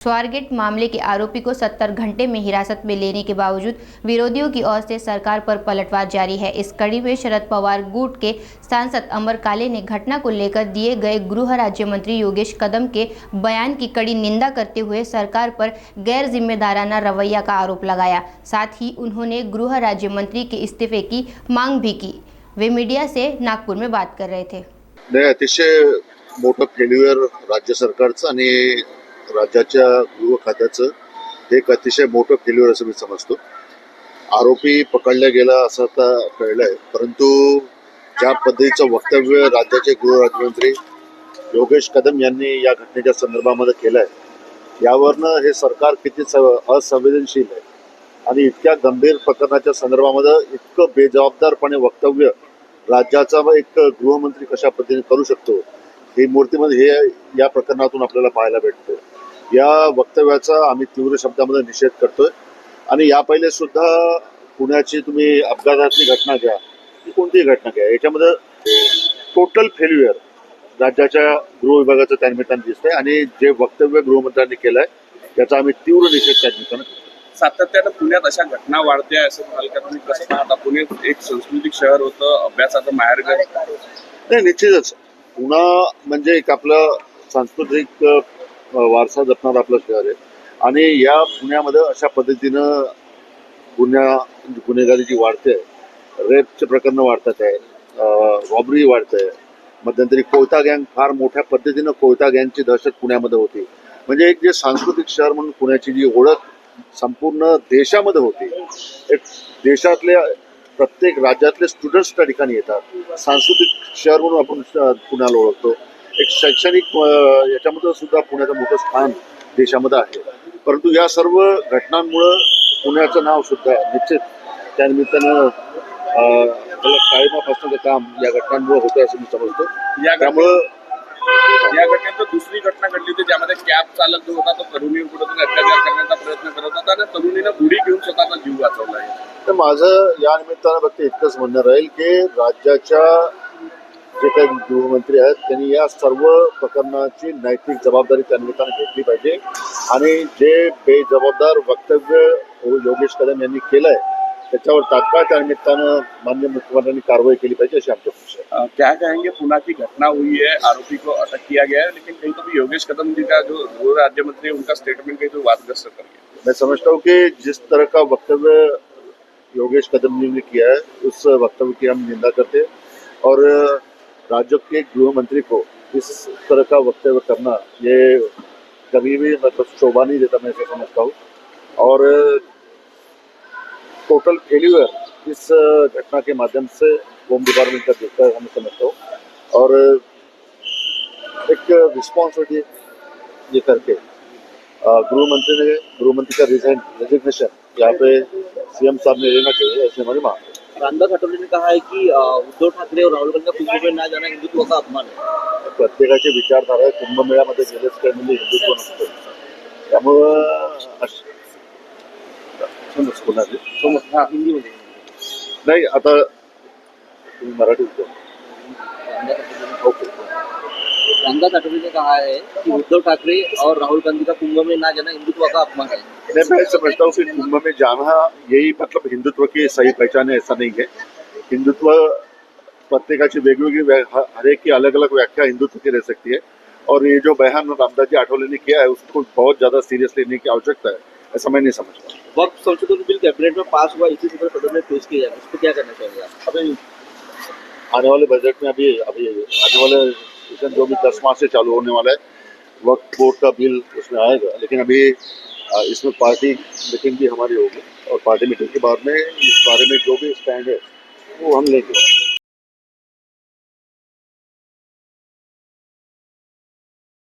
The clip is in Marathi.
स्वारगेट मामले के आरोपी को 70 घंटे में हिरासत में लेने के बावजूद विरोधियों की ओर से सरकार पर पलटवार जारी है। इस कड़ी में शरद पवार गुट के सांसद अमर काले ने घटना को लेकर दिए गए गृह राज्य मंत्री योगेश कदम के बयान की कड़ी निंदा करते हुए सरकार पर गैर जिम्मेदाराना रवैया का आरोप लगाया। साथ ही उन्होंने गृह राज्य मंत्री के इस्तीफे की मांग भी की। वे मीडिया से नागपुर में बात कर रहे थे। अतिशय मोठं फेल्युअर राज्य सरकारचं आणि राज्याच्या गृह खात्याचं एक अतिशय मोठं फेल्युअर असं मी समजतो। आरोपी पकडला गेला असं आता कळलंय, परंतु ज्या पद्धतीचं वक्तव्य राज्याचे गृह राज्यमंत्री योगेश कदम यांनी या घटनेच्या संदर्भामध्ये केलंय, यावरनं हे सरकार किती असंवेदनशील आहे आणि इतक्या गंभीर प्रकरणाच्या संदर्भामध्ये इतकं बेजबाबदारपणे वक्तव्य राज्याचा एक गृहमंत्री कशा पद्धतीने करू शकतो, ही मूर्तीमध्ये हे या प्रकरणातून आपल्याला पाहायला भेटतं। या वक्तव्याचा आम्ही तीव्र शब्दामध्ये निषेध करतोय आणि या पहिले सुद्धा पुण्याची तुम्ही अपघातातली घटना घ्या की कोणतीही घटना घ्या, याच्यामध्ये टोटल फेल्युअर राज्याच्या गृह विभागाचं त्या निमित्तानं दिसतंय आणि जे वक्तव्य गृहमंत्र्यांनी केलंय त्याचा आम्ही तीव्र निषेध त्या निमित्तानं करतो। सातत्यानं पुण्यात अशा घटना वाढत्या असं म्हणाल का तुम्ही? कसं पाहता? पुणे एक सांस्कृतिक शहर होतं, अभ्यासाचं माहेरघर। नाही, निश्चितच पुणे म्हणजे एक आपलं सांस्कृतिक वारसा जपणारं आपलं शहर आहे आणि या पुण्यामध्ये अशा पद्धतीनं गुन्हेगारी वाढते, रेपचे प्रकरण वाढतात आहे, रॉबरी वाढते, मध्यंतरी कोयता गँग, फार मोठ्या पद्धतीनं कोयता गँगची दहशत पुण्यामध्ये होती। म्हणजे एक जे सांस्कृतिक शहर म्हणून पुण्याची जी ओळख संपूर्ण देशामध्ये होती, एक देशातले प्रत्येक राज्यातले स्टुडंट्स त्या ठिकाणी येतात, सांस्कृतिक शहर म्हणून आपण पुण्याला ओळखतो। एक शैक्षणिक याच्यामध्ये सुद्धा पुण्याचं मोठं स्थान देशामध्ये आहे, परंतु या सर्व घटनांमुळे पुण्याचं नाव सुद्धा निश्चित त्या निमित्तानं त्याला काळीमा फासण्याचं काम या घटनांमुळे होतं असं मी समजतो। त्यामुळं या घटनेत दुसरी घटना घडली होती ज्यामध्ये कॅब चालक जो होता तो तरुणींकडून अत्याचार करण्याचा प्रयत्न करत होता आणि तरुणीनं उडी घेऊन स्वतःचा जीव वाचवला आहे। तर माझं या निमित्तानं फक्त इतकंच म्हणणं राहील की राज्याच्या जे काही गृहमंत्री आहेत त्यांनी या सर्व प्रकरणाची नैतिक जबाबदारी त्या निमित्तानं घेतली पाहिजे आणि जे बेजबाबदार वक्तव्य योगेश कदम यांनी केलंय त्याच्यावर तात्काळ त्या निमित्तानं माननीय मुख्यमंत्र्यांनी कारवाई केली पाहिजे अशी आमची अपेक्षा है। क्या कहेंगे? पुणे की घटना हुई है, आरोपी को अटक किया गया है, लेकिन कहीं तो भी योगेश कदम जी का जो गृह राज्य मंत्री उनका स्टेटमेंट कहीं तो वादग्रस्त कर गया। मैं समझता हूँ कि जिस तरह का वक्तव्य योगेश कदम जी ने किया है उस वक्तव्य की हम निंदा करते हैं और राज्य के गृह मंत्री को इस तरह का वक्तव्य करना ये कभी भी मतलब शोभा नहीं देता, मैं ऐसा समझता हूँ। और टोटल फेल्यूअर इस घटना के माध्यम से होम डिपार्टमेंट का दिखता है, हमें समझता हूँ। और एक रिस्पॉन्सिबिलिटी ये करके गृह मंत्री का रेजिग्नेशन यहाँ पे सीएम साहब ने लेना चाहिए, ऐसे हमारी मांग है। रामदास आठवले ने कहा है कि उद्धव ठाकरे और राहुल गांधी का कुंभ में ना जाना हिंदुत्व का अपमान है। प्रत्येकाची विचारधारा आहे, कुंभमेळ्यामध्ये गेलेच काय म्हणजे हिंदुत्व नसतं, त्यामुळं हिंदीमध्ये नाही। आता तुम्ही मराठी ओके। रामदास आठवले ने कहा है कि उद्धव ठाकरे और राहुल गांधी का कुंभ में ना जाना हिंदुत्व का अपमान है। मैं समझता हूँ कि कुंभ में जाना यही मतलब हिंदुत्व की सही पहचान है, ऐसा नहीं है। हिंदुत्व प्रत्येकाची वेगवेगळी हर एक की अलग अलग व्याख्या हिंदुत्व की रह सकती है और ये जो बयान रामदास जी आठवले ने किया है उसको बहुत ज्यादा सीरियस लेने की आवश्यकता है, ऐसा मैं नहीं समझता। वक्फ संशोधन बिल कैबिनेट में पास हुआ, इसी तरह सदन में पेश किया जाए, इस पर क्या करना चाहिए? अभी आने वाले बजट में अभी आने वाले सेशन जो भी 10 मार्च से चालू होने वाला है वक्फ बोर्ड का बिल उसमें आएगा, लेकिन अभी इसमें पार्टी मीटिंग भी हमारी होगी और पार्टी मीटिंग के बाद में इस बारे में जो भी स्टैंड है वो हम लेंगे।